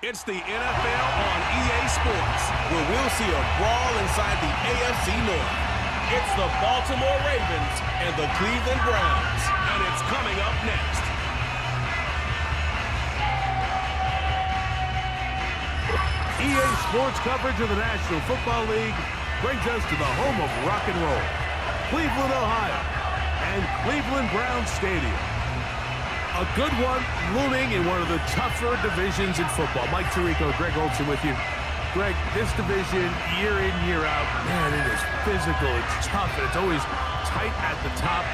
It's the NFL on EA Sports, where we'll see a brawl inside the AFC North. It's the Baltimore Ravens and the Cleveland Browns, and it's coming up next. EA Sports coverage of the National Football League brings us to the home of rock and roll, Cleveland, Ohio, and Cleveland Browns Stadium. A good one looming in one of the tougher divisions in football. Mike Tirico, Greg Olsen with you. Greg, this division, year in, year out, man, it is physical, it's tough, and it's always tight at the top.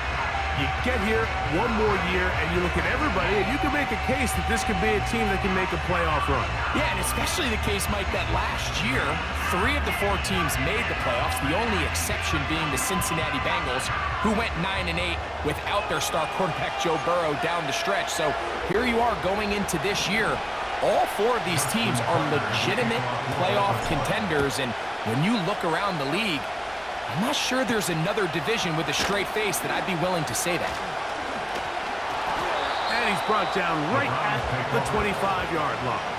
You get here one more year, and you look at everybody, and you can make a case that this could be a team that can make a playoff run. Yeah, and especially the case, Mike, that last year, 3 of the 4 teams made the playoffs, the only exception being the Cincinnati Bengals, who went 9-8 without their star quarterback Joe Burrow down the stretch. So here you are going into this year. All 4 of these teams are legitimate playoff contenders, and when you look around the league, I'm not sure there's another division with a straight face that I'd be willing to say that. And he's brought down right at the 25-yard line.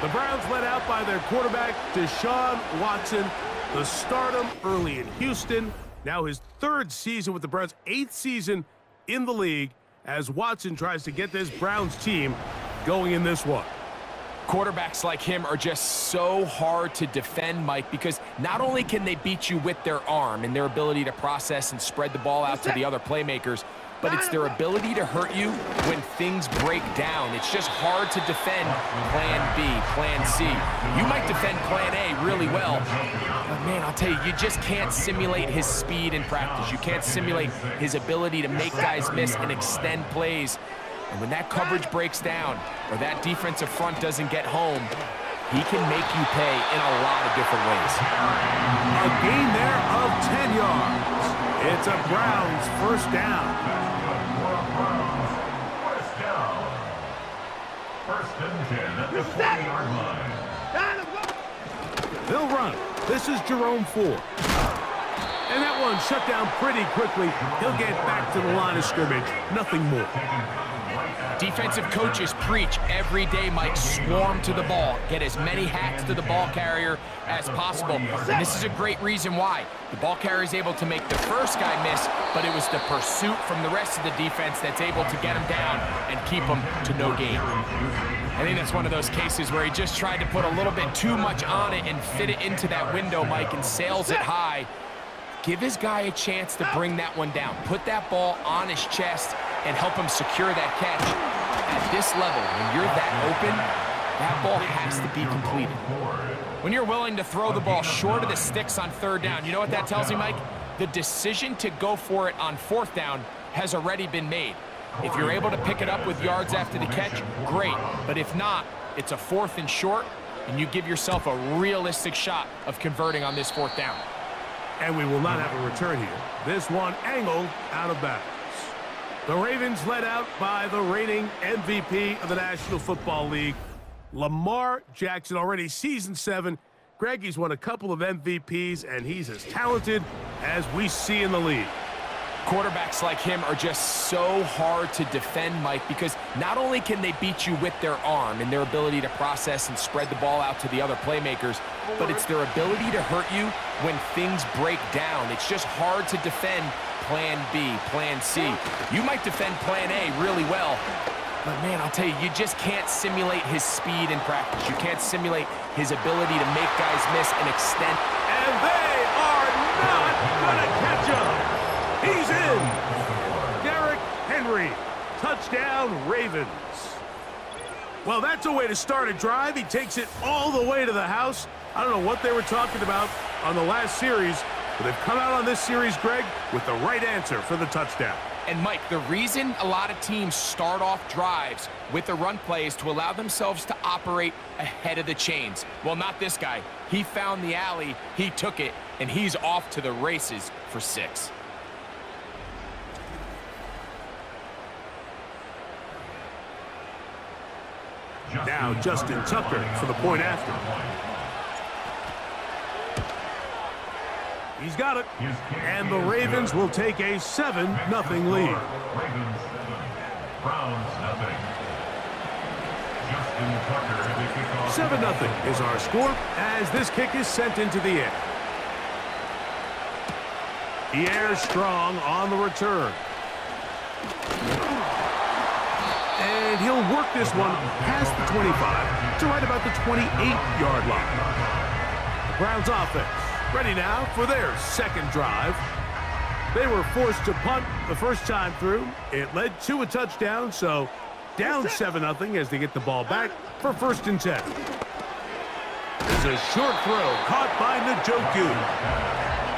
The Browns led out by their quarterback, Deshaun Watson, the stardom early in Houston. Now his 3rd season with the Browns, 8th season in the league, as Watson tries to get this Browns team going in this one. Quarterbacks like him are just so hard to defend, Mike, because not only can they beat you with their arm and their ability to process and spread the ball out to the other playmakers, but it's their ability to hurt you when things break down. It's just hard to defend plan B, plan C. You might defend plan A really well, but man, I'll tell you, you just can't simulate his speed in practice. You can't simulate his ability to make guys miss and extend plays. And when that coverage breaks down or that defensive front doesn't get home, he can make you pay in a lot of different ways. A gain there of 10 yards. It's a Browns first down. First and 10 at the 40-yard line. They'll run. This is Jerome Ford. And that one shut down pretty quickly. He'll get back to the line of scrimmage. Nothing more. Defensive coaches preach every day, Mike, swarm to the ball. Get as many hats to the ball carrier as possible. And this is a great reason why. The ball carrier is able to make the first guy miss, but it was the pursuit from the rest of the defense that's able to get him down and keep him to no gain. I think that's one of those cases where he just tried to put a little bit too much on it and fit it into that window, Mike, and sails it high. Give his guy a chance to bring that one down. Put that ball on his chest and help him secure that catch. At this level, when you're that open, that ball has to be completed. When you're willing to throw the ball short of the sticks on 3rd down, you know what that tells me, Mike? The decision to go for it on 4th down has already been made. If you're able to pick it up with yards after the catch, great. But if not, it's a 4th and short, and you give yourself a realistic shot of converting on this 4th down. And we will not have a return here. This one angled out of bounds. The Ravens led out by the reigning MVP of the National Football League, Lamar Jackson, already season 7. Greg, he's won a couple of MVPs, and he's as talented as we see in the league. Quarterbacks like him are just so hard to defend, Mike, because not only can they beat you with their arm and their ability to process and spread the ball out to the other playmakers, but it's their ability to hurt you when things break down. It's just hard to defend plan B, plan C. You might defend plan A really well, but man, I'll tell you, you just can't simulate his speed in practice. You can't simulate his ability to make guys miss and extend. And they are not going to catch him. He's in. Derrick Henry. Touchdown, Ravens. Well, that's a way to start a drive. He takes it all the way to the house. I don't know what they were talking about on the last series, but they've come out on this series, Greg, with the right answer for the touchdown. And, Mike, the reason a lot of teams start off drives with a run play is to allow themselves to operate ahead of the chains. Well, not this guy. He found the alley, he took it, and he's off to the races for 6. Now Justin Tucker for the point after. He's got it. And the Ravens will take a 7-0 lead. Ravens 7, Browns 0. Tucker to kick off. 7-0 is our score as this kick is sent into the air. The air strong on the return. And he'll work this one past the 25 to right about the 28-yard line. The Browns offense ready now for their second drive. They were forced to punt the first time through. It led to a touchdown, so down 7-0 as they get the ball back for 1st and 10. It's a short throw caught by Njoku.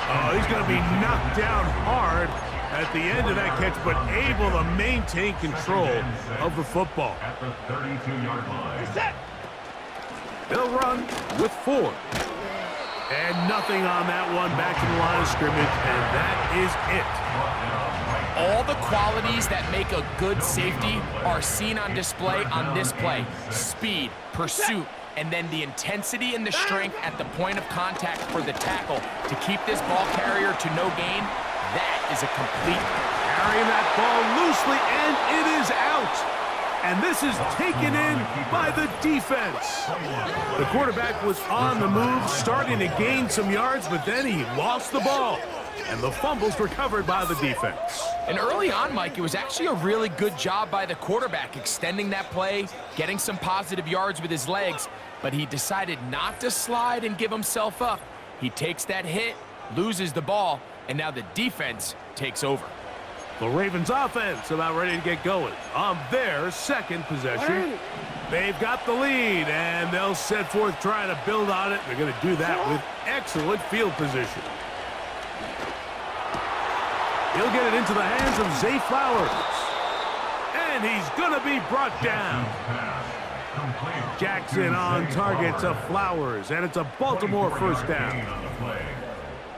Oh, he's going to be knocked down hard at the end of that catch, but able to maintain control of the football. At the 32-yard line. They'll run with 4. And nothing on that one, back to the line of scrimmage, and that is it. All the qualities that make a good safety are seen on display on this play. Speed, pursuit, and then the intensity and the strength at the point of contact for the tackle to keep this ball carrier to no gain. That is a complete. Carrying that ball loosely, and it is out. And this is taken in by the defense. The quarterback was on the move, starting to gain some yards, but then he lost the ball. And the fumble's recovered by the defense. And early on, Mike, it was actually a really good job by the quarterback, extending that play, getting some positive yards with his legs, but he decided not to slide and give himself up. He takes that hit, loses the ball, and now the defense takes over. The Ravens offense about ready to get going on their second possession. They've got the lead, and they'll set forth trying to build on it. They're going to do that with excellent field position. He'll get it into the hands of Zay Flowers. And he's going to be brought down. Jackson on target to Flowers, and it's a Baltimore first down.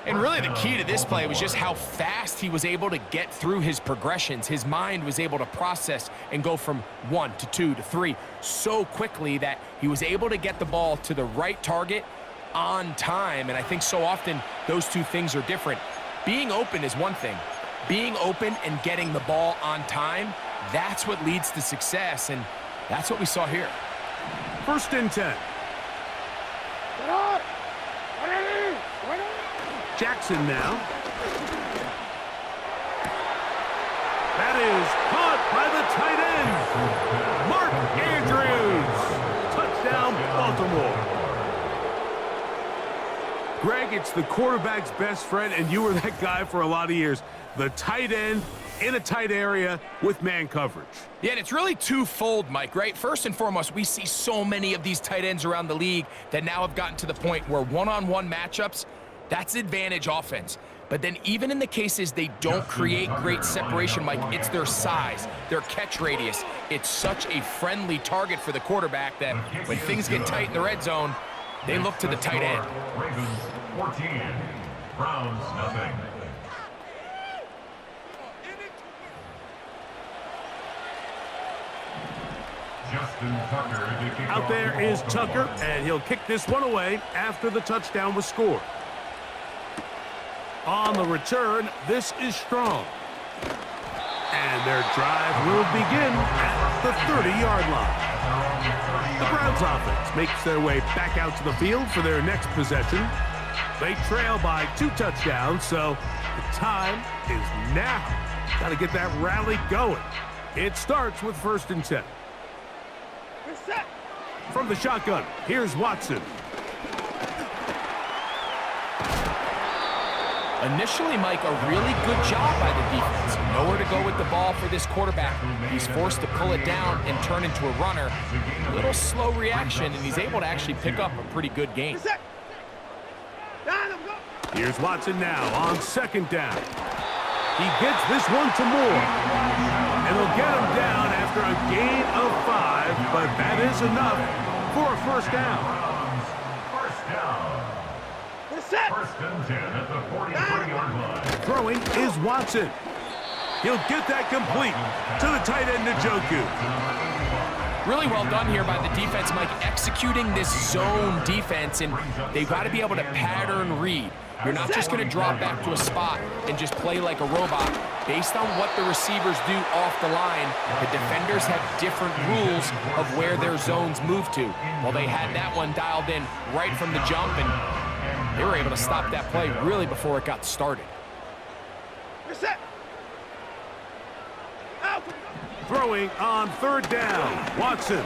And really the key to this play was just how fast he was able to get through his progressions. His mind was able to process and go from 1 to 2 to 3 so quickly that he was able to get the ball to the right target on time. And I think so often those two things are different. Being open is one thing. Being open and getting the ball on time, that's what leads to success, and that's what we saw here. 1st and 10. Jackson now. That is caught by the tight end, Mark Andrews. Touchdown, Baltimore. Greg, it's the quarterback's best friend, and you were that guy for a lot of years. The tight end in a tight area with man coverage. Yeah, and it's really twofold, Mike, right? First and foremost, we see so many of these tight ends around the league that now have gotten to the point where one-on-one matchups, that's advantage offense. But then even in the cases they don't create great separation, Mike, it's their size, their catch radius. It's such a friendly target for the quarterback that when things get tight in the red zone, they look to the tight end. Ravens 14, Browns nothing. Out there is Tucker, and he'll kick this one away after the touchdown was scored. On the return, this is Strong. And their drive will begin at the 30-yard line. The Browns offense makes their way back out to the field for their next possession. They trail by 2 touchdowns, so the time is now. Got to get that rally going. It starts with 1st and 10. From the shotgun, here's Watson. Initially, Mike, a really good job by the defense. Nowhere to go with the ball for this quarterback. He's forced to pull it down and turn into a runner. A little slow reaction, and he's able to actually pick up a pretty good gain. Here's Watson now on 2nd down. He gets this one to Moore. And he'll get him down after a gain of 5, but that is enough for a 1st down. First down. 1st and 10 at the 43-yard line. Throwing is Watson. He'll get that complete to the tight end, Njoku. Really well done here by the defense, Mike, executing this zone defense, and they've got to be able to pattern read. You're not just going to drop back to a spot and just play like a robot. based on what the receivers do off the line, the defenders have different rules of where their zones move to. Well, they had that one dialed in right from the jump, and they were able to stop that play really before it got started. Throwing on third down, Watson.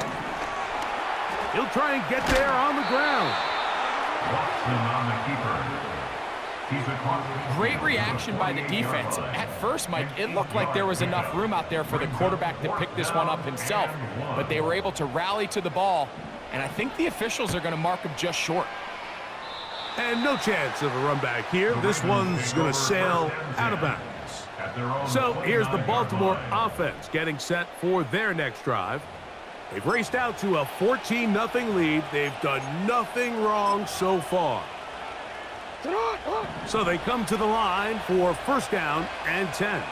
He'll try and get there on the ground. Watson on the keeper. He's across. Great reaction by the defense. At first, Mike, it looked like there was enough room out there for the quarterback to pick this one up himself, but they were able to rally to the ball, and I think the officials are going to mark him just short. And no chance of a run back here. This one's going to sail out of bounds. So here's the Baltimore offense getting set for their next drive. They've raced out to a 14-0 lead. They've done nothing wrong so far. So they come to the line for first down and 10.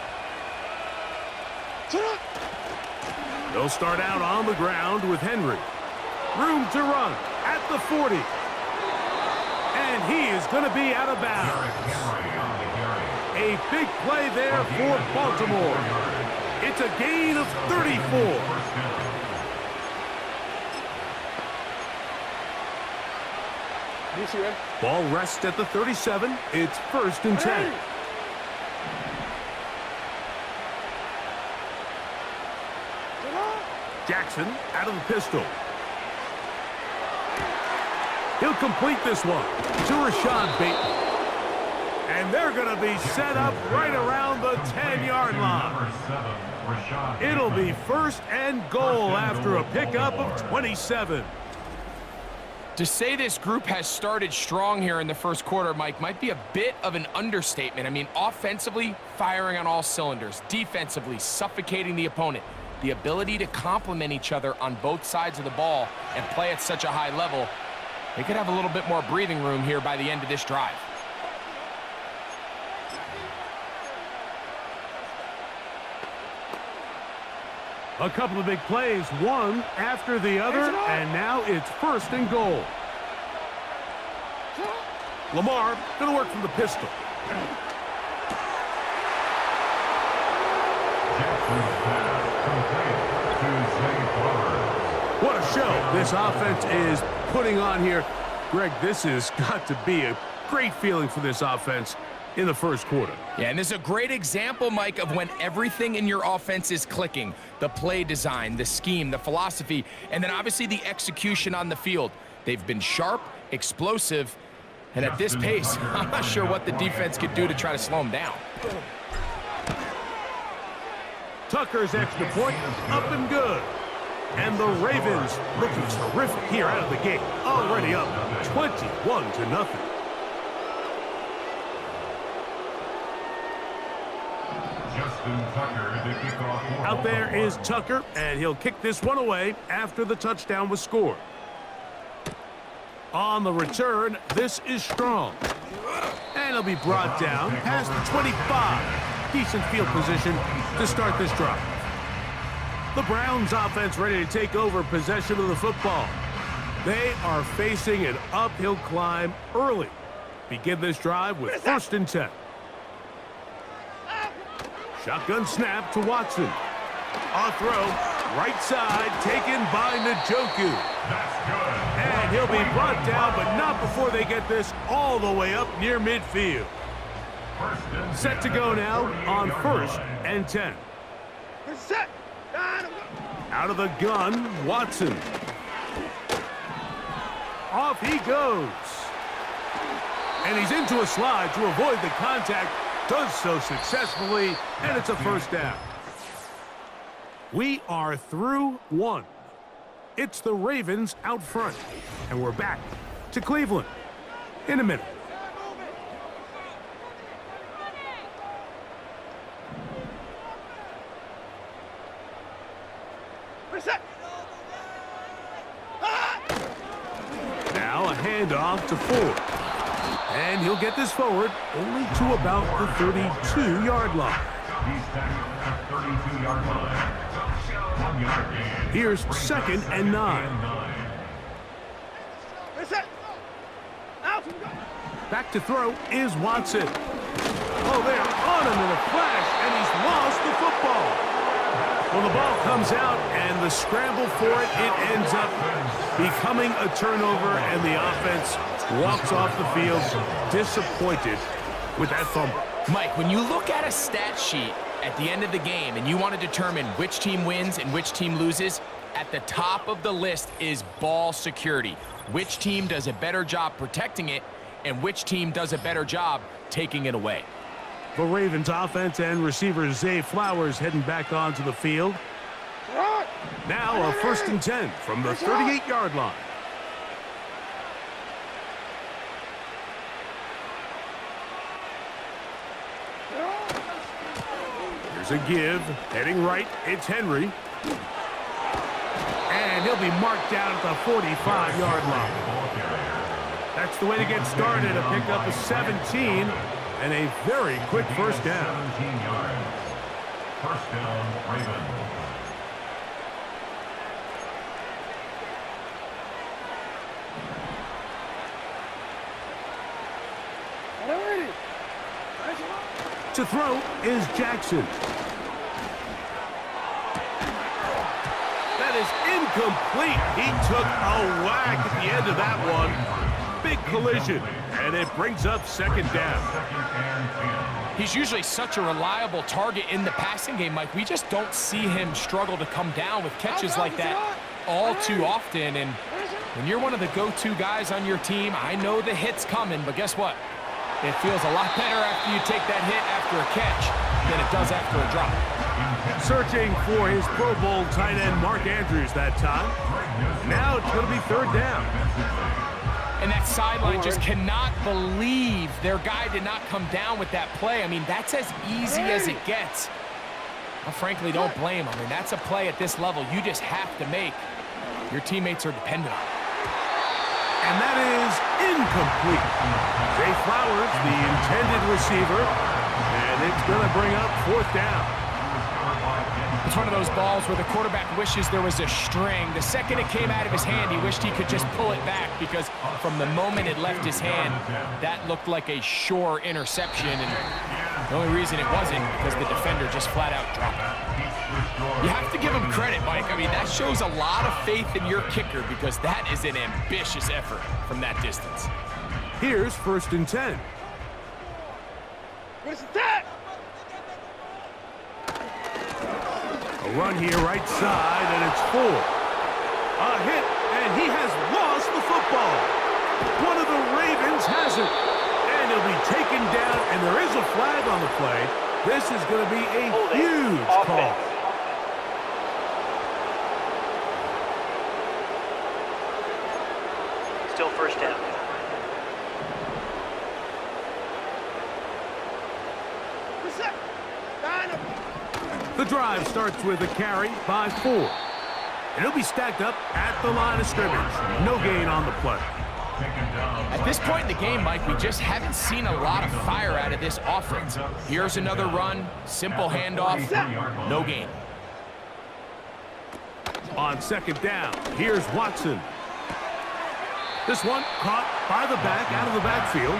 They'll start out on the ground with Henry. Room to run at the 40. And he is going to be out of bounds. A big play there for Baltimore. It's a gain of 34. Ball rests at the 37. It's first and 10. Jackson out of the pistol. He'll complete this one to Rashad Bateman. And they're going to be set up right around the 10-yard line. It'll be first and goal after a pickup of 27. To say this group has started strong here in the first quarter, Mike, might be a bit of an understatement. I mean, offensively, firing on all cylinders. Defensively, suffocating the opponent. The ability to complement each other on both sides of the ball and play at such a high level, they could have a little bit more breathing room here by the end of this drive. A couple of big plays, one after the other, and now it's first and goal. Lamar going to work from the pistol. What a show this offense is putting on here. Greg, this has got to be a great feeling for this offense in the first quarter. Yeah, and this is a great example, Mike, of when everything in your offense is clicking. The play design, the scheme, the philosophy, and then obviously the execution on the field. They've been sharp, explosive, and at this pace, I'm not sure what the defense could do to try to slow them down. Tucker's extra point up and good. And the Ravens looking terrific here out of the gate. Already up 21-0. Out there is Tucker, and he'll kick this one away after the touchdown was scored. On the return, this is Strong. And he'll be brought down past the 25. Decent field position to start this drive. The Browns offense ready to take over possession of the football. They are facing an uphill climb early. Begin this drive with first and 10. Shotgun snap to Watson. On throw, right side, taken by Njoku. That's good. And he'll be brought down, but not before they get this all the way up near midfield. Set to go now on first and 10. Out of the gun, Watson. Off he goes. And he's into a slide to avoid the contact. Does so successfully, and it's a first down. We are through one. It's the Ravens out front, and we're back to Cleveland in a minute. Now a handoff to Ford. And he'll get this forward only to about the 32-yard line. He's back at the 32-yard line. 1 yard gain. Here's second and 9. Back to throw is Watson. Oh, they're on him in a flash, and he's lost the football. Well, the ball comes out, and the scramble for it ends up becoming a turnover, and the offense walks off the field disappointed with that fumble. Mike, when you look at a stat sheet at the end of the game and you want to determine which team wins and which team loses, at the top of the list is ball security. Which team does a better job protecting it and which team does a better job taking it away. The Ravens offense and receiver Zay Flowers heading back onto the field. Now a 1st and 10 from the 38-yard line. Here's a give. Heading right, it's Henry. And he'll be marked down at the 45-yard line. That's the way to get started. A pickup of 17 and a very quick first down. 17 yards. First down, Ravens. To throw is Jackson. That is incomplete. He took a whack at the end of that one. Big collision, and it brings up 2nd down. He's usually such a reliable target in the passing game, Mike. We just don't see him struggle to come down with catches like that all too often. And when you're one of the go-to guys on your team, I know the hit's coming, but guess what? It feels a lot better after you take that hit after a catch than it does after a drop. Searching for his Pro Bowl tight end Mark Andrews that time. Now it's going to be 3rd down. And that sideline just cannot believe their guy did not come down with that play. I mean, that's as easy as it gets. I frankly don't blame him. I mean, that's a play at this level you just have to make. Your teammates are dependent on it. And that is incomplete. Zay Flowers, the intended receiver, and it's going to bring up 4th down. It's one of those balls where the quarterback wishes there was a string. The second it came out of his hand, he wished he could just pull it back because from the moment it left his hand, that looked like a sure interception. And the only reason it wasn't because the defender just flat out dropped it. You have to give him credit, Mike. I mean, that shows a lot of faith in your kicker because that is an ambitious effort from that distance. Here's 1st and 10. What's that? A run here right side, and it's 4. A hit, and he has lost the football. One of the Ravens has it. And he'll be taken down, and there is a flag on the play. This is going to be a huge call. Still 1st down. The drive starts with a carry by 4. And he'll be stacked up at the line of scrimmage. No gain on the play. At this point in the game, Mike, we just haven't seen a lot of fire out of this offense. Here's another run, simple handoff, no gain. On 2nd down, here's Watson. This one caught by the back, out of the backfield.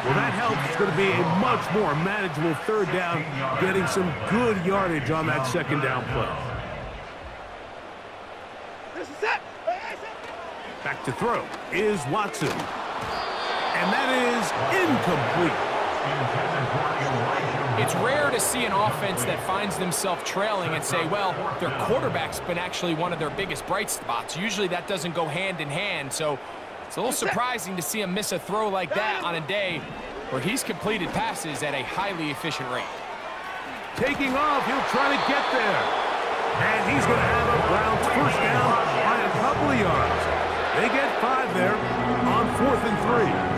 Well, that helps. It's going to be a much more manageable 3rd down, getting some good yardage on that 2nd down play. Back to throw is Watson. And that is incomplete. It's rare to see an offense that finds themselves trailing and say, well, their quarterback's been actually one of their biggest bright spots. Usually that doesn't go hand in hand, so it's a little surprising to see him miss a throw like that on a day where he's completed passes at a highly efficient rate. Taking off, he'll try to get there. And he's going to have a Browns 1st down by a couple of yards. They get 5 there on 4th and 3.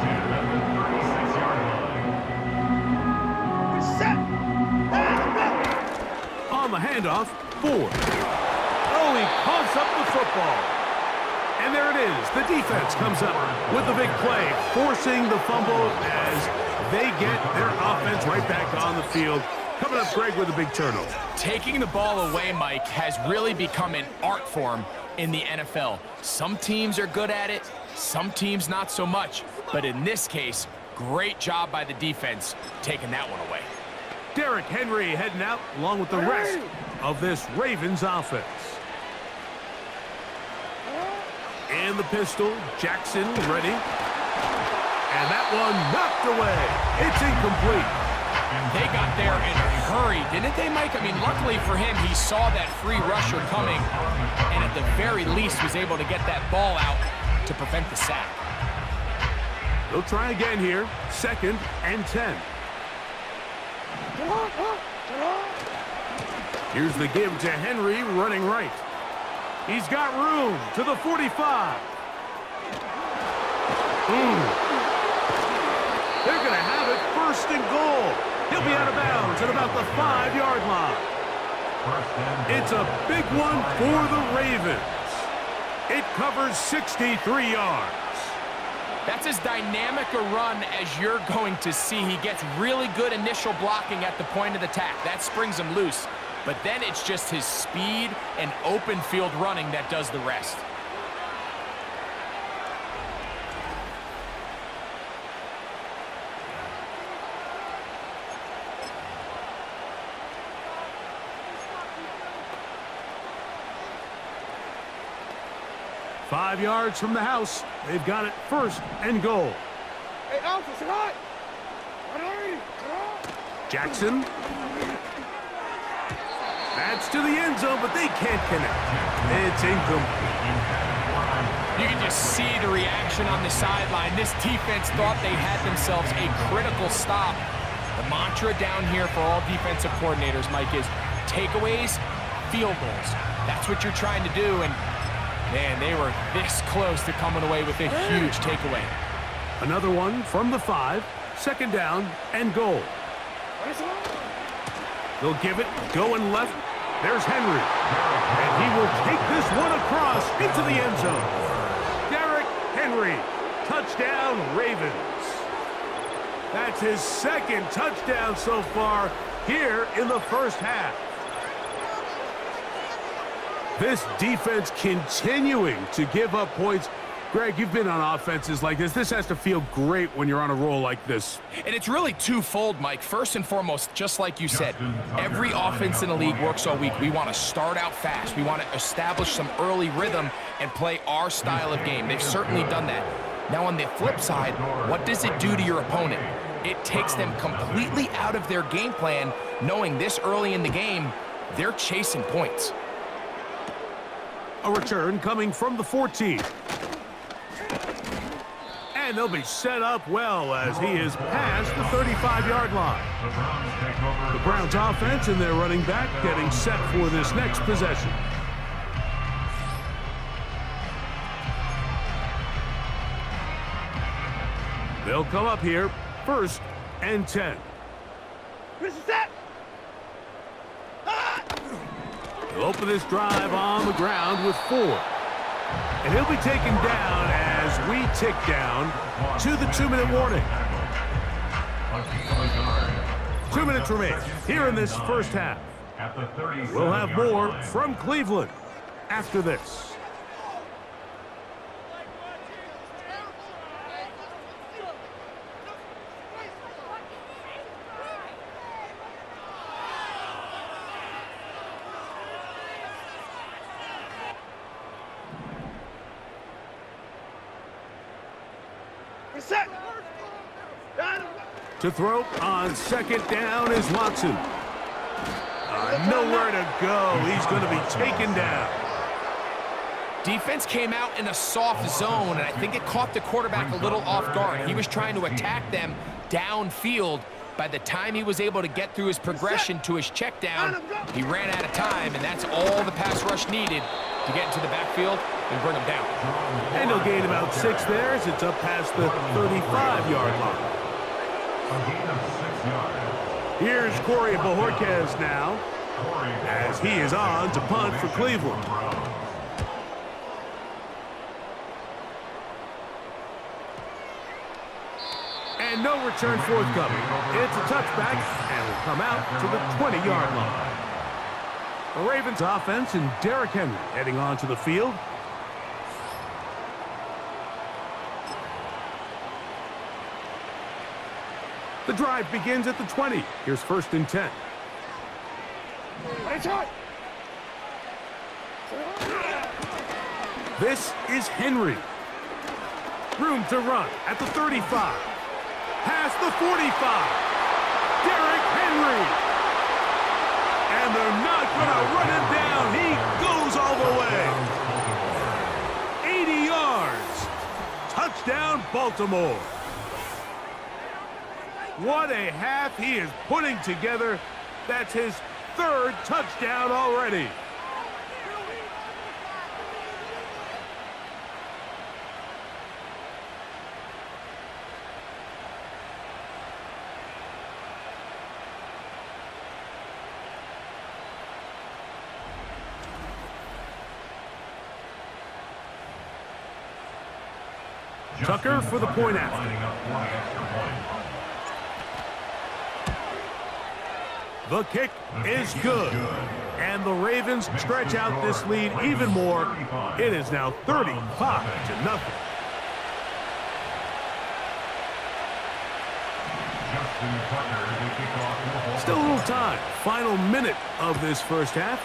On the handoff, 4. Oh, he coughs up the football. And there it is. The defense comes up with the big play, forcing the fumble as they get their offense right back on the field. Coming up, Greg, with a big turnover. Taking the ball away, Mike, has really become an art form in the NFL. Some teams are good at it, some teams not so much. But in this case, Great job by the defense taking that one away. Derrick Henry heading out along with the rest of this Ravens offense. In the pistol, Jackson ready. And that one knocked away. It's incomplete. They got there in a hurry, didn't they, Mike? I mean, luckily for him, he saw that free rusher coming and at the very least was able to get that ball out to prevent the sack. They'll try again here. 2nd and 10. Here's the give to Henry running right. He's got room to the 45. They're going to have it 1st and goal. He'll be out of bounds at about the 5-yard line. It's a big one for the Ravens. It covers 63 yards. That's as dynamic a run as you're going to see. He gets really good initial blocking at the point of the attack. That springs him loose. But then it's just his speed and open field running that does the rest. Five yards from the house. They've got it 1st and goal. Hey, Alpha, say hi. Jackson. That's to the end zone, but they can't connect. It's incomplete. You can just see the reaction on the sideline. This defense thought they had themselves a critical stop. The mantra down here for all defensive coordinators, Mike, is takeaways, field goals. That's what you're trying to do, and man, they were this close to coming away with a huge takeaway. Another one from the 5. 2nd down and goal. They'll give it going left. There's Henry. And he will take this one across into the end zone. Derrick Henry. Touchdown, Ravens. That's his 2nd touchdown so far here in the 1st half. This defense continuing to give up points. Greg, you've been on offenses like this. This has to feel great when you're on a roll like this. And it's really twofold, Mike. First and foremost, just like you said, every offense in the league works all week. We want to start out fast. We want to establish some early rhythm and play our style of game. They've certainly done that. Now, on the flip side, what does it do to your opponent? It takes them completely out of their game plan, knowing this early in the game, they're chasing points. A return coming from the 14. And they'll be set up well as he is past the 35-yard line. The Browns offense and their running back getting set for this next possession. They'll come up here 1st and 10. This is that. He'll open this drive on the ground with 4. And he'll be taken down as we tick down to the 2-minute warning. 2 minutes remain here in this 1st half. We'll have more from Cleveland after this. Set. To throw on 2nd down is Watson. Nowhere to go. He's going to be taken down. Defense came out in a soft zone, and I think it caught the quarterback a little off guard. He was trying to attack them downfield. By the time he was able to get through his progression to his check down, he ran out of time, and that's all the pass rush needed to get into the backfield and bring him down. And he'll gain about 6 there as it's up past the 35-yard line. Here's Corey Bojorquez now as he is on to punt for Cleveland. And no return forthcoming. It's a touchback and will come out to the 20-yard line. The Ravens offense and Derrick Henry heading onto the field. The drive begins at the 20. Here's 1st and 10. Hey, shot. This is Henry. Room to run at the 35. Past the 45. Derrick Henry. And they're not going to run him down. He goes all the way. 80 yards. Touchdown, Baltimore. What a half he is putting together. That's his 3rd touchdown already. Tucker for the point after. The kick is good. And the Ravens stretch out this lead even more. It is now 35-0. Still a little time. Final minute of this first half.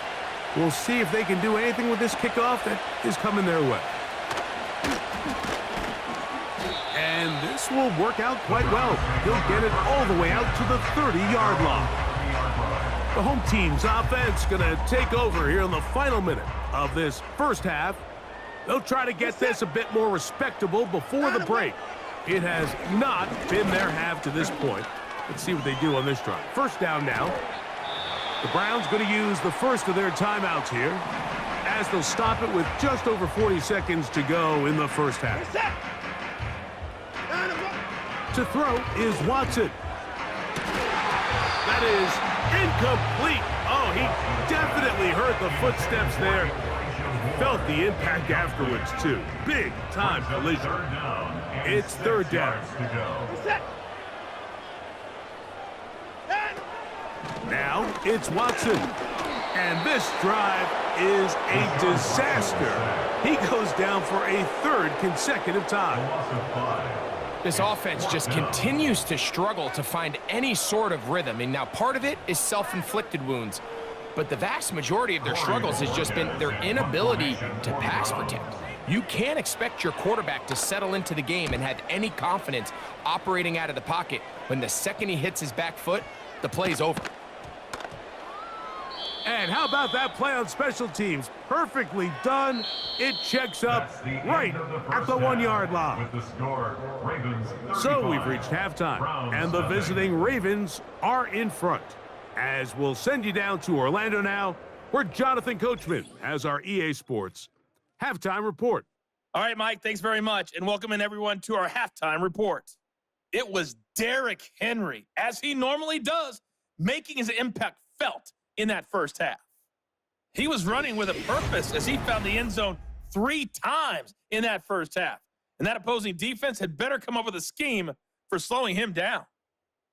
We'll see if they can do anything with this kickoff that is coming their way. And this will work out quite well. He'll get it all the way out to the 30-yard line. The home team's offense going to take over here in the final minute of this first half. They'll try to get this a bit more respectable before the break. It has not been their half to this point. Let's see what they do on this drive. 1st down now. The Browns going to use the first of their timeouts here as they'll stop it with just over 40 seconds to go in the first half. To throw is Watson. That is incomplete. Oh, he definitely heard the footsteps there. Felt the impact afterwards, too. Big time collision. It's 3rd down. Now it's Watson. And this drive is a disaster. He goes down for a 3rd consecutive time. This offense just continues to struggle to find any sort of rhythm. And now part of it is self-inflicted wounds. But the vast majority of their struggles has just been their inability to pass protect. You can't expect your quarterback to settle into the game and have any confidence operating out of the pocket when the second he hits his back foot, the play's over. And how about that play on special teams? Perfectly done. It checks up right at the 1-yard line. So we've reached halftime, and the visiting Ravens are in front. As we'll send you down to Orlando now, where Jonathan Coachman has our EA Sports halftime report. All right, Mike, thanks very much, and welcoming everyone to our halftime report. It was Derrick Henry, as he normally does, making his impact felt in that first half. He was running with a purpose as he found the end zone 3 times in that first half. And that opposing defense had better come up with a scheme for slowing him down.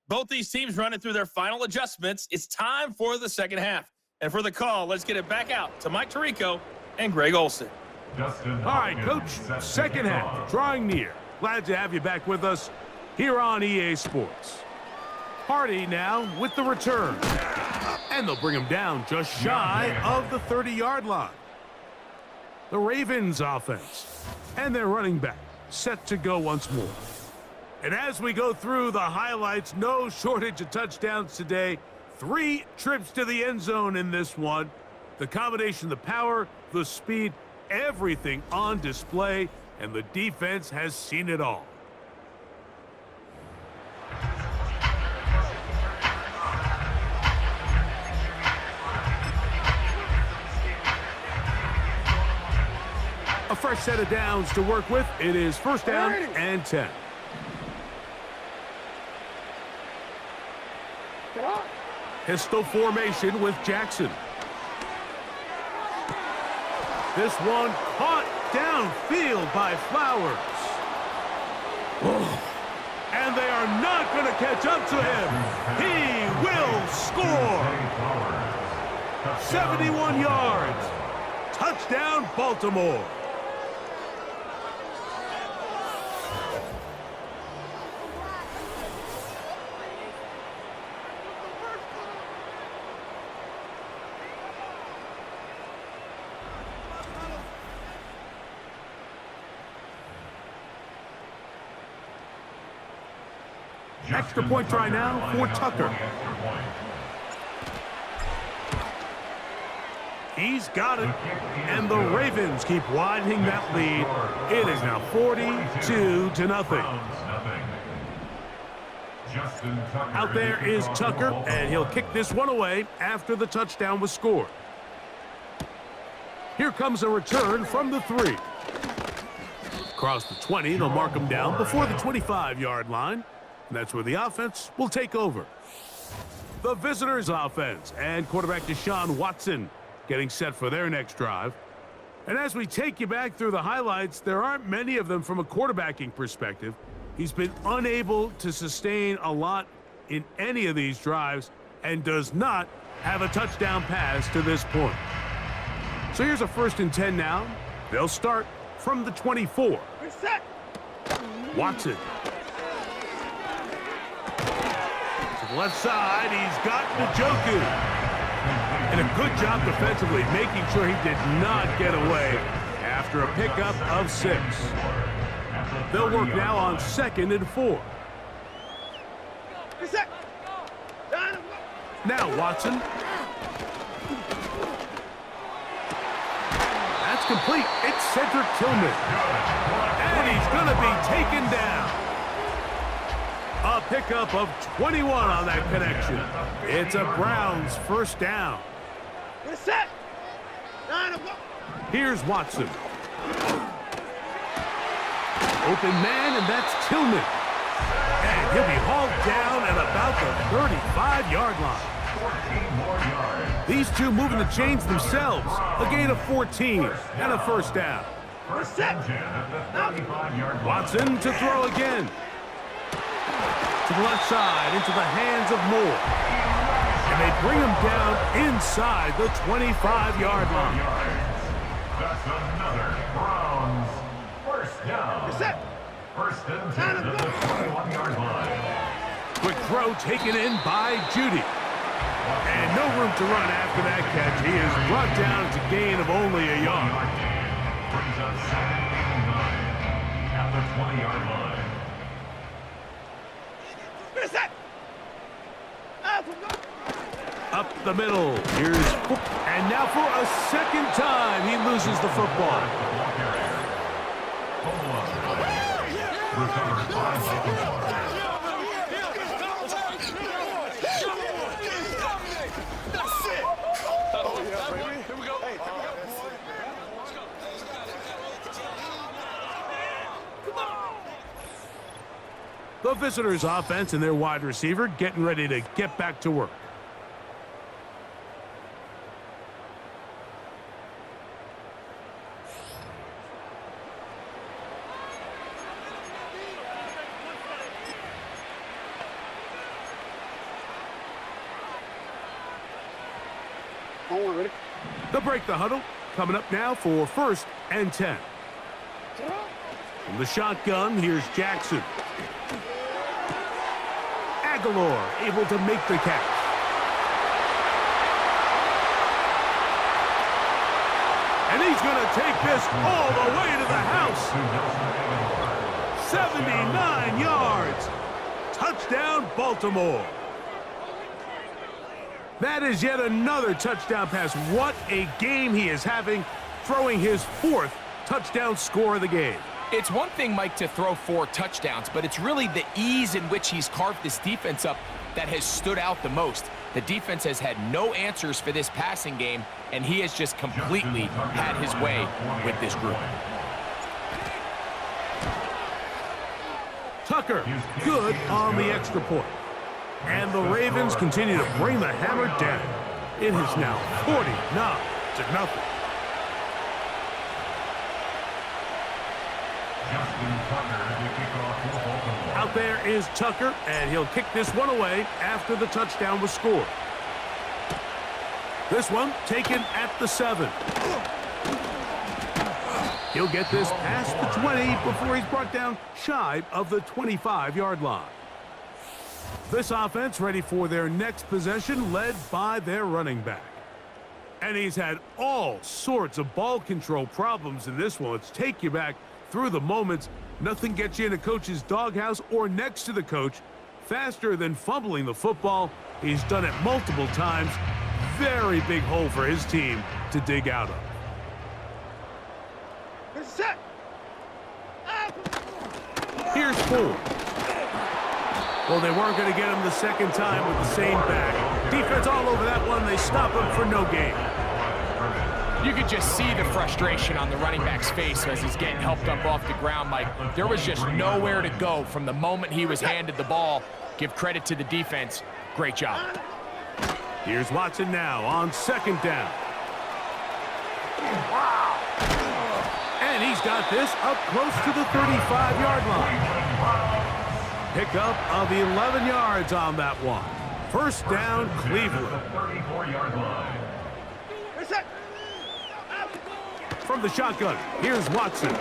Both these teams running through their final adjustments. It's time for the second half. And for the call, let's get it back out to Mike Tirico and Greg Olsen. All right, Coach, second half, drawing near. Glad to have you back with us here on EA Sports. Hardy now with the return. And they'll bring him down just shy of the 30-yard line. The Ravens offense and their running back set to go once more. And as we go through the highlights, no shortage of touchdowns today. 3 trips to the end zone in this one. The combination, the power, the speed, everything on display, and the defense has seen it all. A fresh set of downs to work with. It is 1st down and 10. Pistol formation with Jackson. This one caught downfield by Flowers. Oh. And they are not going to catch up to him. He will score. 71 yards. Touchdown, Baltimore. Extra point try now for Tucker. He's got it. And the Ravens keep widening that lead. It is now 42-0. Out there is Tucker, and he'll kick this one away after the touchdown was scored. Here comes a return from the 3. Across the 20, they'll mark him down before the 25-yard line. And that's where the offense will take over. The visitors' offense and quarterback Deshaun Watson getting set for their next drive. And as we take you back through the highlights, there aren't many of them from a quarterbacking perspective. He's been unable to sustain a lot in any of these drives and does not have a touchdown pass to this point. So here's a 1st and 10 now. They'll start from the 24. Reset. Watson. To the left side, he's got Njoku. And a good job defensively, making sure he did not get away after a pickup of 6. They'll work now on 2nd and 4. Reset. Now Watson. That's complete. It's Cedric Tillman. And he's going to be taken down. A pickup of 21 on that connection. It's a Browns 1st down. Reset. Here's Watson. Open man, and that's Tillman. And he'll be hauled down at about the 35-yard line. 14 more yards. These two moving the chains themselves. A gain of 14 and a 1st down. First and 10 at the 35-yard line. Watson to throw again. To the left side, into the hands of Moore. And they bring him down inside the 25-yard line. That's another Browns 1st down. Reset. 1st and 10 at the 21-yard line. Quick throw taken in by Judy. And no room to run after that catch. He is brought down to a gain of only a yard. Brings up 2nd and 9 at the 20-yard line. Reset. Up the middle. Here's and now for a 2nd time, he loses the football. The visitors' offense and their wide receiver getting ready to get back to work. They'll break the huddle. Coming up now for 1st and 10. From the shotgun, here's Jackson. Aguilar able to make the catch. And he's going to take this all the way to the house. 79 yards. Touchdown, Baltimore. That is yet another touchdown pass. What a game he is having, throwing his 4th touchdown score of the game. It's one thing, Mike, to throw 4 touchdowns, but it's really the ease in which he's carved this defense up that has stood out the most. The defense has had no answers for this passing game, and he has just completely had his way with this group. Tucker, good on the extra point. And the Ravens continue to bring the hammer down. It is now 49-0. Out there is Tucker, and he'll kick this one away after the touchdown was scored. This one taken at the 7. He'll get this past the 20 before he's brought down shy of the 25-yard line. This offense ready for their next possession, led by their running back. And he's had all sorts of ball control problems in this one. Let's take you back through the moments. Nothing gets you in a coach's doghouse or next to the coach faster than fumbling the football. He's done it multiple times. Very big hole for his team to dig out of. Set. Here's Ford. Well, they weren't going to get him the second time with the same back. Defense all over that one. They stop him for no gain. You could just see the frustration on the running back's face as he's getting helped up off the ground, Mike. There was just nowhere to go from the moment he was handed the ball. Give credit to the defense. Great job. Here's Watson now on second down. And he's got this up close to the 35-yard line. Pickup of 11 yards on that one. First down, Cleveland. 34-yard line. Set. From the shotgun, here's Watson.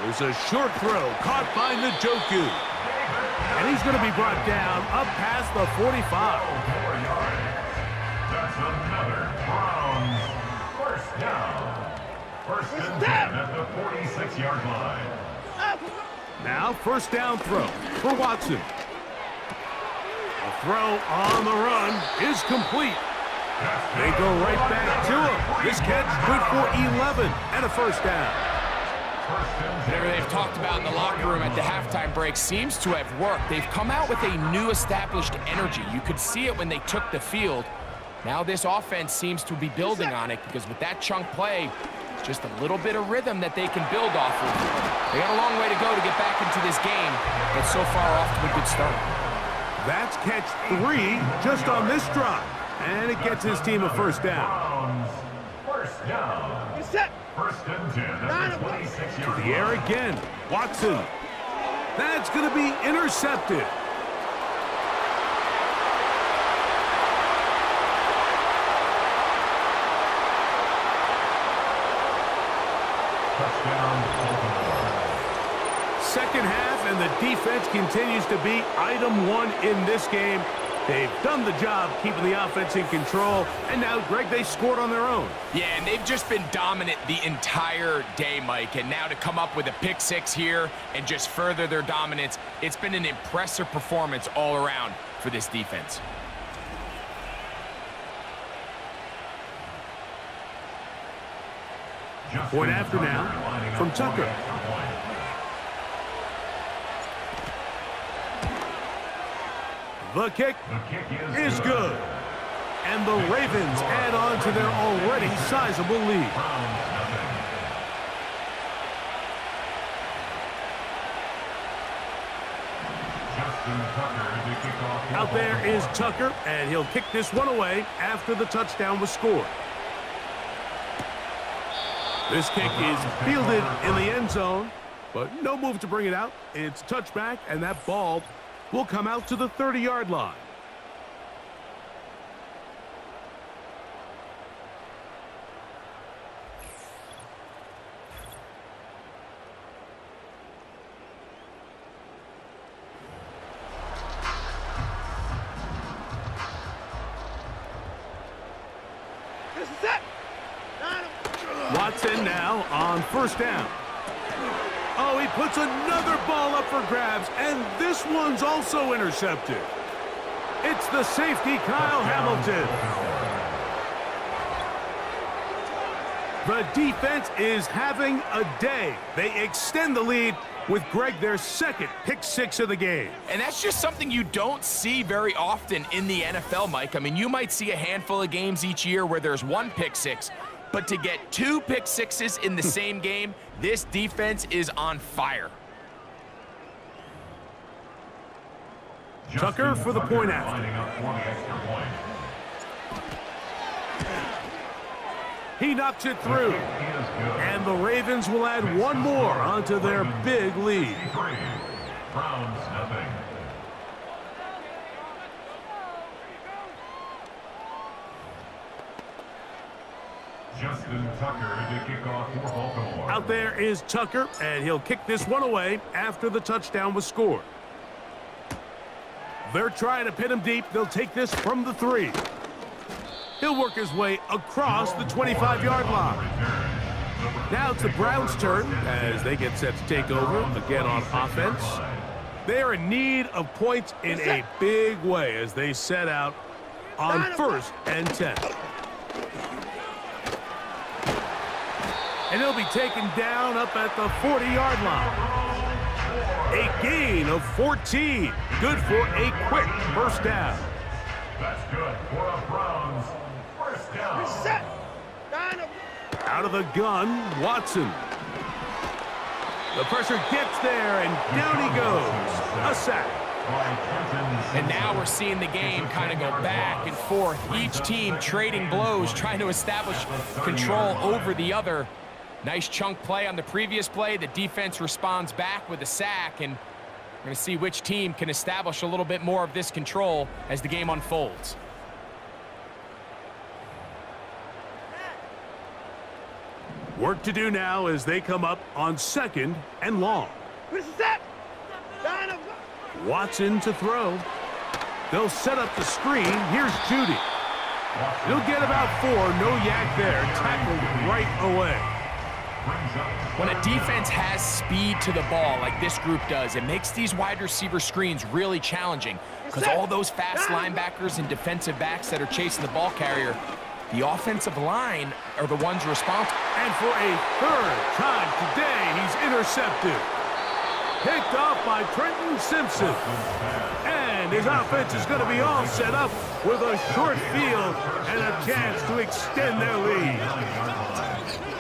There's a short throw caught by Njoku. And he's going to be brought down up past the 45. 4 yards. That's another Browns first down. First and 10 at the 46-yard line. Now first down throw for Watson. A throw on the run is complete. They go right back to him. This catch good for 11 and a first down. Whatever they've talked about in the locker room at the halftime break seems to have worked. They've come out with a new established energy. You could see it when they took the field. Now this offense seems to be building on it because with that chunk play, it's just a little bit of rhythm that they can build off of. They got a long way to go to get back into this game, but so far off to a good start. That's catch 3 just on this drive. And it gets his team a first down. Browns first down. Set. First and 10 at the 26-yard The air again. Watson. That's going to be intercepted. Second half, and the defense continues to be item 1 in this game. They've done the job keeping the offense in control, and now, Greg, they scored on their own. Yeah, and they've just been dominant the entire day, Mike, and now to come up with a pick 6 here and just further their dominance, it's been an impressive performance all around for this defense. Point after now from Tucker. The kick is good. And the Ravens add on to their already sizable lead. Out there is Tucker, and he'll kick this one away after the touchdown was scored. This kick is fielded in the end zone, but no move to bring it out. It's touchback, and that ball will come out to the 30-yard line. Watson now on first down. Oh, he puts another ball up for grabs, and this one's also intercepted. It's the safety, Kyle Hamilton. The defense is having a day. They extend the lead with, Greg, their second pick 6 of the game. And that's just something you don't see very often in the NFL, Mike. I mean, you might see a handful of games each year where there's one pick 6, but to get 2 pick 6s in the same game, this defense is on fire. Tucker for the point after. He knocks it through. And the Ravens will add one more onto their big lead. Browns nothing. Justin Tucker to kick off for Baltimore. Out there is Tucker, and he'll kick this one away after the touchdown was scored. They're trying to pin him deep. They'll take this from the 3. He'll work his way across the 25-yard line. Now it's the Browns' turn as they get set to take over again on offense. They are in need of points in a big way as they set out on 1st and 10. And he'll be taken down up at the 40-yard line. A gain of 14. Good for a quick first down. That's good for the Browns. First down. Set. Line up. Out of the gun, Watson. The pressure gets there, and down he goes. A sack. And now we're seeing the game kind of go back and forth. Each team trading blows, trying to establish control over the other. Nice chunk play on the previous play. The defense responds back with a sack, and we're going to see which team can establish a little bit more of this control as the game unfolds. Work to do now as they come up on 2nd and long. Set. Line up. Watson to throw. They'll set up the screen. Here's Judy. He'll get about 4. No yak there. Tackled right away. When a defense has speed to the ball like this group does, it makes these wide receiver screens really challenging because all those fast linebackers and defensive backs that are chasing the ball carrier, the offensive line are the ones responsible. And for a 3rd time today, he's intercepted. Picked off by Trenton Simpson. And his offense is going to be all set up with a short field and a chance to extend their lead.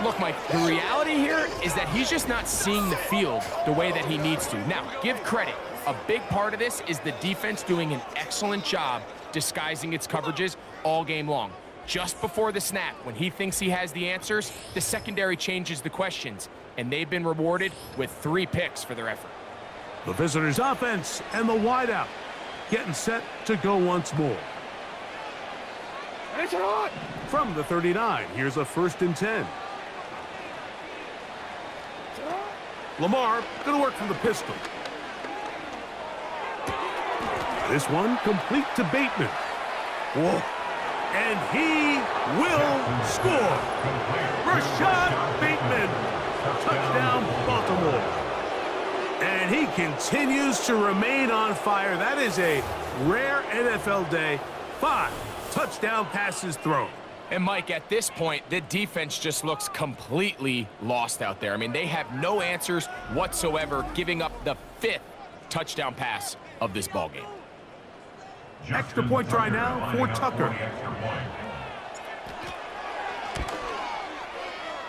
Look, Mike, the reality here is that he's just not seeing the field the way that he needs to. Now, give credit. A big part of this is the defense doing an excellent job disguising its coverages all game long. Just before the snap, when he thinks he has the answers, the secondary changes the questions, and they've been rewarded with 3 picks for their effort. The visitors' offense and the wideout getting set to go once more. From the 39, here's a 1st and 10. Lamar going to work from the pistol. This one complete to Bateman. Whoa. And he will score. Rashad Bateman. Touchdown, Baltimore. And he continues to remain on fire. That is a rare NFL day. 5 touchdown passes thrown. And Mike, at this point, the defense just looks completely lost out there. I mean, they have no answers whatsoever, giving up the 5th touchdown pass of this ballgame. Extra point try now for Tucker.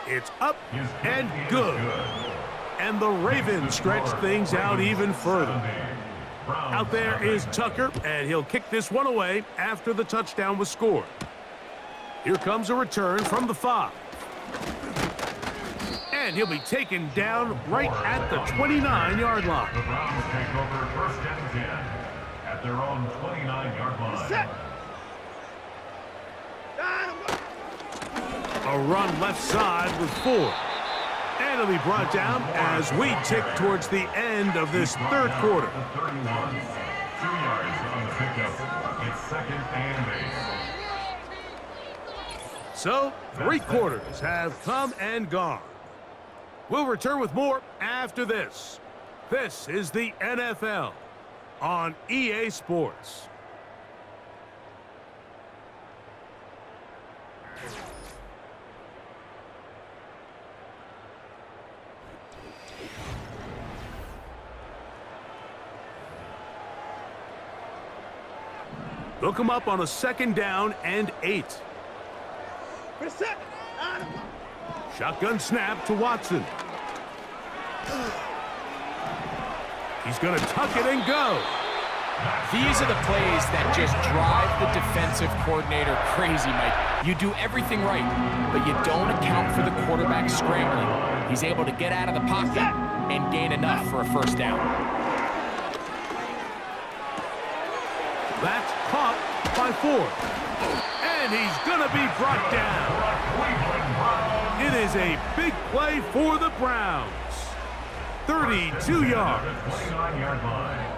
It's up and good. And the Ravens stretch things out even further. Out there is Tucker, and he'll kick this one away after the touchdown was scored. Here comes a return from the 5. And he'll be taken down right at the 29-yard line. The Browns take over 1st and 10 at their own 29-yard line. Set. A run left side with 4. And it'll be brought down as we tick towards the end of this 3rd quarter. 31. 2 yards on the pickup. It's 2nd and 8. So, 3 quarters have come and gone. We'll return with more after this. This is the NFL on EA Sports. They'll come up on a 2nd down and 8. Shotgun snap to Watson. He's going to tuck it and go. These are the plays that just drive the defensive coordinator crazy, Mike. You do everything right, but you don't account for the quarterback scrambling. He's able to get out of the pocket and gain enough for a 1st down. That's caught by 4. And he's going to be brought down. It is a big play for the Browns. 32 yards. 29-yard line.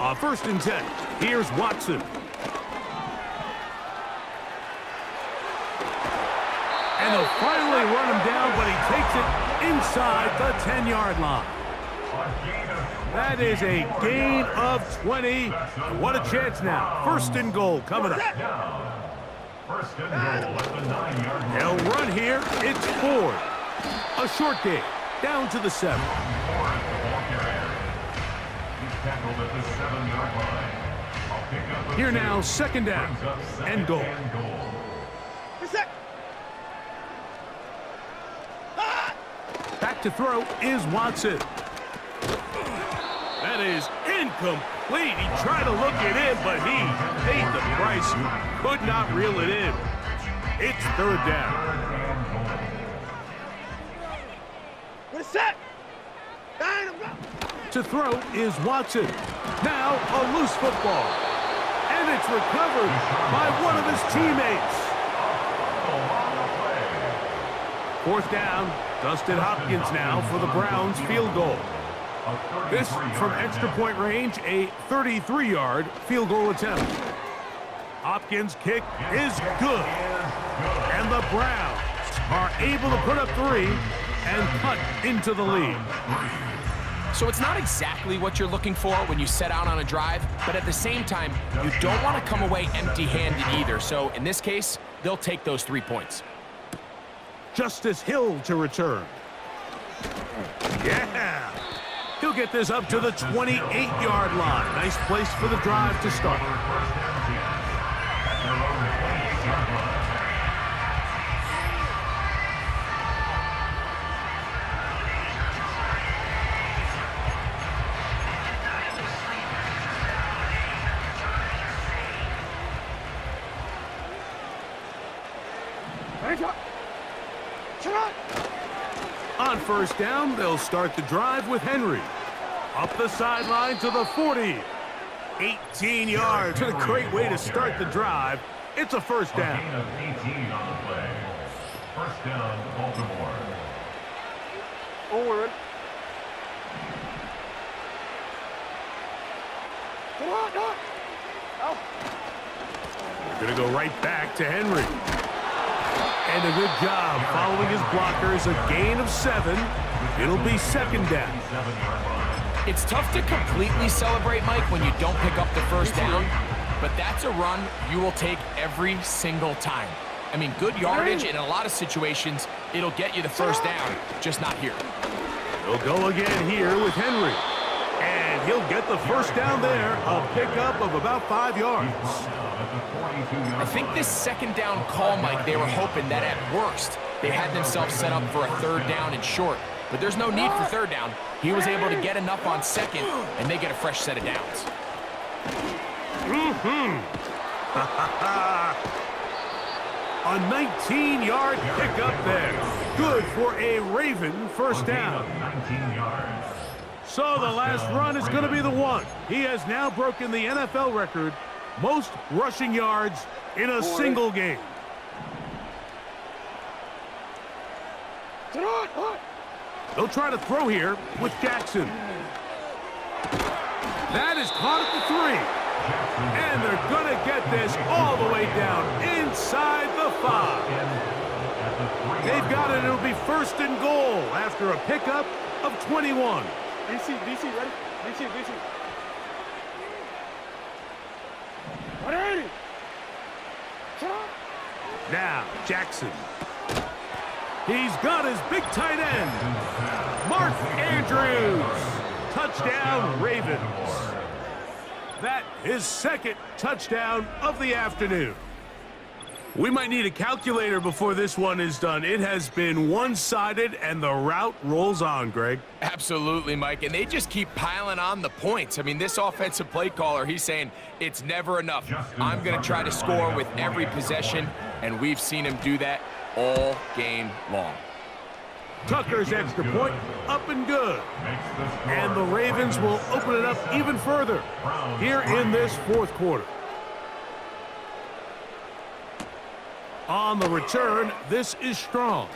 On 1st and 10, here's Watson. And they'll finally run him down, but he takes it inside the 10-yard line. That is a gain of 20. What a chance now. First and goal coming up. First and goal at the 9-yard line. They'll run here. It's Ford. A short game. Down to the 7. Ford, the ball carrier. He's tackled at the 7-yard line. I'll pick up a Here 2. now, second down Brings up second and goal. Reset. Back to throw is Watson. That is incomplete. He tried to look it in, but he paid the price. Could not reel it in. It's third down. Reset. To throw is Watson. Now a loose football. And it's recovered by one of his teammates. Fourth down. Dustin Hopkins now for the Browns field goal. This from extra point range, a 33-yard field goal attempt. Hopkins' kick is good. And the Browns are able to put up 3 and cut into the lead. So it's not exactly what you're looking for when you set out on a drive, but at the same time, you don't want to come away empty-handed either. So in this case, they'll take those 3 points. Justice Hill to return. Yeah! He'll get this up to the 28-yard line. Nice place for the drive to start. On first down, they'll start the drive with Henry. Up the sideline to the 40. 18 yards. What a great way to start the drive. It's a first down. Gain of 18 on the play. First down, Baltimore. Forward. Come on, no. Oh. They're going to go right back to Henry. And a good job following his blockers. A gain of 7. It'll be second down. It's tough to completely celebrate, Mike, when you don't pick up the first down, but that's a run you will take every single time. I mean, good yardage, and in a lot of situations, it'll get you the first down, just not here. He'll go again here with Henry. And he'll get the first down there, a pickup of about 5 yards. I think this second down call, Mike, they were hoping that at worst, they had themselves set up for a third down and short. But there's no need for third down. He was able to get enough on second, and they get a fresh set of downs. A 19-yard pickup there. Good for a Raven first down. 19 yards. So the last run is going to be the one. He has now broken the NFL record, most rushing yards in a single game. They'll try to throw here with Jackson. That is caught at the 3. And they're going to get this all the way down inside the 5. They've got it. It'll be first and goal after a pickup of 21. DC, ready? DC. Ready? Now, Jackson. He's got his big tight end, Mark Andrews. Touchdown, Ravens. That is second touchdown of the afternoon. We might need a calculator before this one is done. It has been one-sided, and the route rolls on, Greg. Absolutely, Mike, and they just keep piling on the points. I mean, this offensive play caller, he's saying it's never enough. I'm going to try to score with every possession, and we've seen him do that all game long. Tucker's extra point, up and good. And the Ravens will open it up even further here in this fourth quarter. On the return, this is Strong.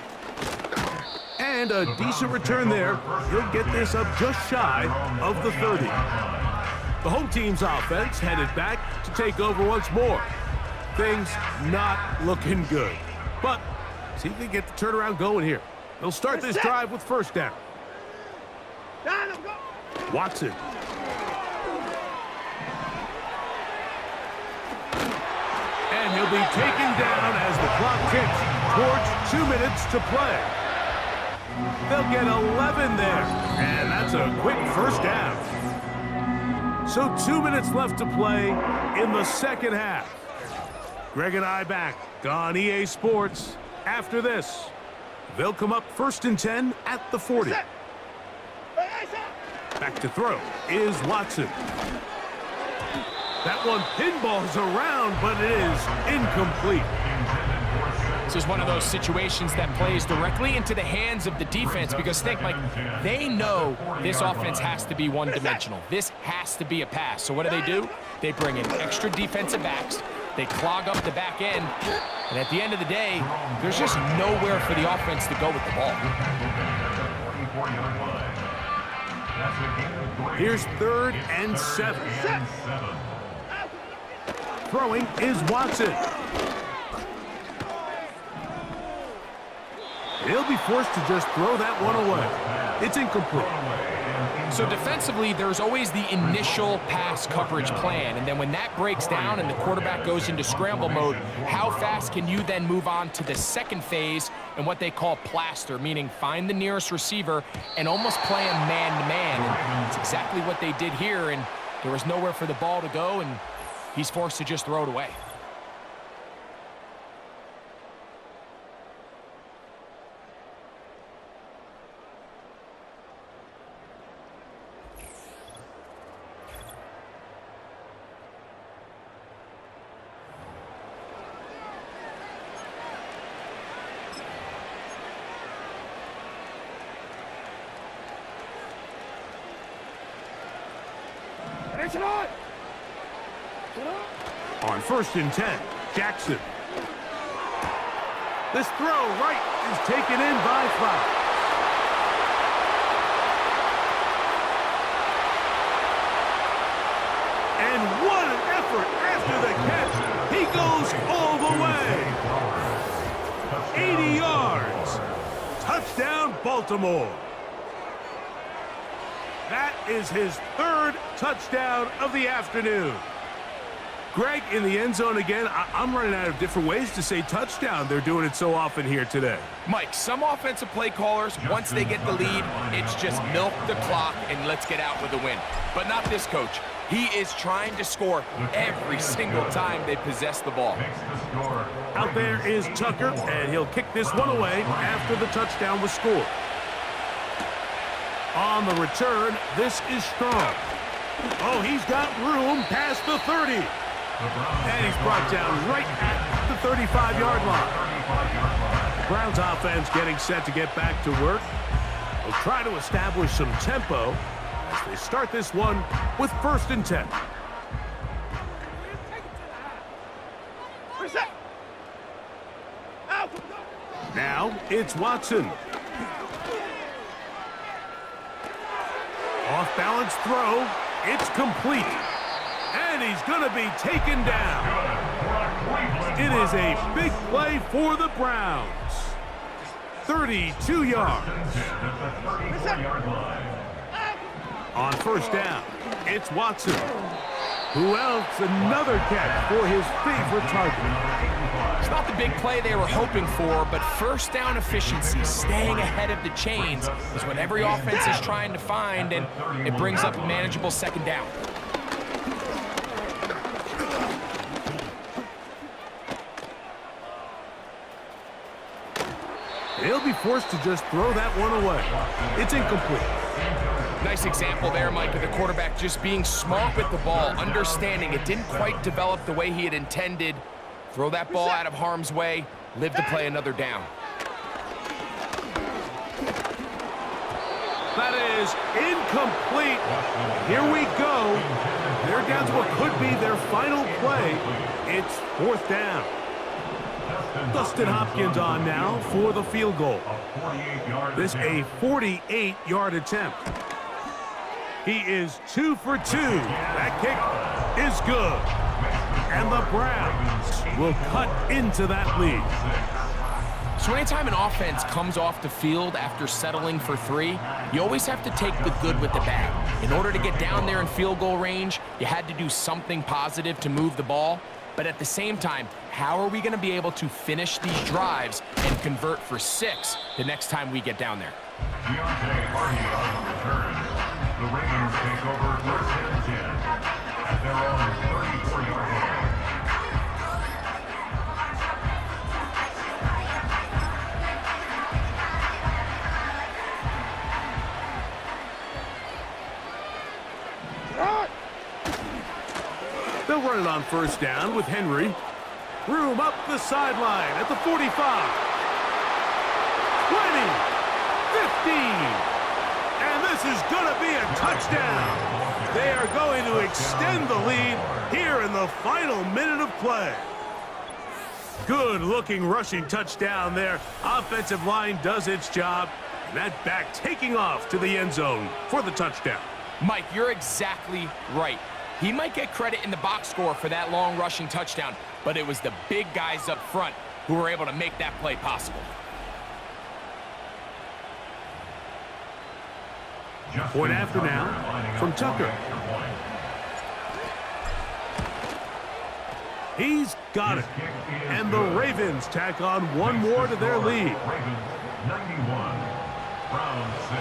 And a decent return there. He'll get this up just shy of the 30. The home team's offense headed back to take over once more. Things not looking good. But See if they get the turnaround going here. They'll start this drive with first down. Down, go. Watson. And he'll be taken down as the clock ticks towards 2 minutes to play. They'll get 11 there, and that's a quick first down. So 2 minutes left to play in the second half. Greg and I back on EA Sports after this. They'll come up 1st and 10 at the 40. Back to throw is Watson. That one pinballs around, but it is incomplete. This is one of those situations that plays directly into the hands of the defense because think, Mike, they know this offense has to be one-dimensional. This has to be a pass. So what do? They bring in extra defensive backs. They clog up the back end. And at the end of the day, there's just nowhere for the offense to go with the ball. Here's 3rd and 7. Throwing is Watson. He'll be forced to just throw that one away. It's incomplete. So defensively, there's always the initial pass coverage plan, and then when that breaks down and the quarterback goes into scramble mode, how fast can you then move on to the second phase and what they call plaster, meaning find the nearest receiver and almost play him man-to-man. And it's exactly what they did here, and there was nowhere for the ball to go, and he's forced to just throw it away. On 1st and 10, Jackson. This throw right is taken in by Flower. And what an effort after the catch. He goes all the way. 80 yards. Touchdown, Baltimore. That is his 3rd touchdown of the afternoon. Greg, in the end zone again, I'm running out of different ways to say touchdown. They're doing it so often here today. Mike, some offensive play callers, once they get the lead, it's just milk the clock and let's get out with a win. But not this coach. He is trying to score every single time they possess the ball. Out there is Tucker, and he'll kick this one away after the touchdown was scored. On the return, this is Strong. Oh, he's got room past the 30. And he's brought down right at the 35-yard line. Browns offense getting set to get back to work. They'll try to establish some tempo as they start this one with 1st and 10. Now it's Watson. Off-balance throw. It's complete. And he's going to be taken down. It is a big play for the Browns. 32 yards. On 1st down, it's Watson. Who else? Another catch for his favorite target. It's not the big play they were hoping for, but 1st down efficiency, staying ahead of the chains, is what every offense is trying to find, and it brings up a manageable 2nd down. He'll be forced to just throw that one away. It's incomplete. Nice example there, Mike, of the quarterback just being smart with the ball, understanding it didn't quite develop the way he had intended. Throw that ball out of harm's way, live to play another down. That is incomplete. Here we go. They're down to what could be their final play. It's 4th down. Dustin Hopkins on now for the field goal. This a 48-yard attempt. He is 2 for 2. That kick is good. And the Browns will cut into that lead. So anytime an offense comes off the field after settling for 3, you always have to take the good with the bad. In order to get down there in field goal range, you had to do something positive to move the ball. But at the same time, how are we going to be able to finish these drives and convert for 6 the next time we get down there? Deontay Hardy on the return. The Ravens take over first and 10 at their own 34-yard line. They'll run it on first down with Henry. Room up the sideline at the 45. 20. 15. And this is going to be a touchdown. They are going to extend the lead here in the final minute of play. Good-looking rushing touchdown there. Offensive line does its job. And that back taking off to the end zone for the touchdown. Mike, you're exactly right. He might get credit in the box score for that long rushing touchdown, but it was the big guys up front who were able to make that play possible. Point after now from Tucker. He's got it. And the Ravens tack on one more to their lead. 91, round 6.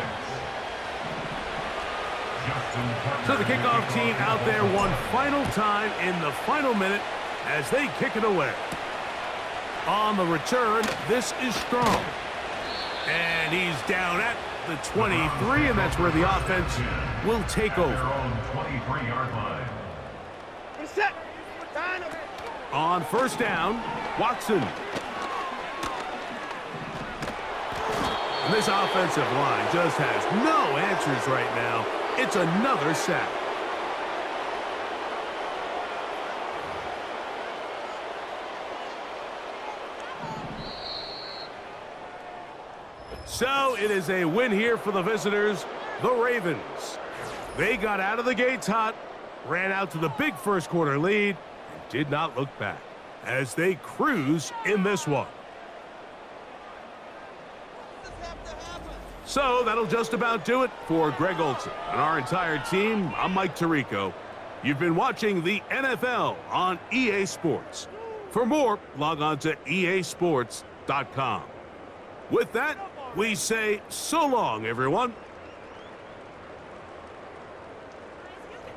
So the kickoff team out there one final time in the final minute as they kick it away. On the return, this is Strong. And he's down at the 23, and that's where the offense will take over. 23-yard line. Reset. Line up. On first down, Watson. And this offensive line just has no answers right now. It's another sack. So it is a win here for the visitors, the Ravens. They got out of the gates hot, ran out to the big first quarter lead, and did not look back as they cruise in this one. So that'll just about do it for Greg Olsen and our entire team. I'm Mike Tirico. You've been watching the NFL on EA Sports. For more, log on to easports.com. With that, we say so long, everyone.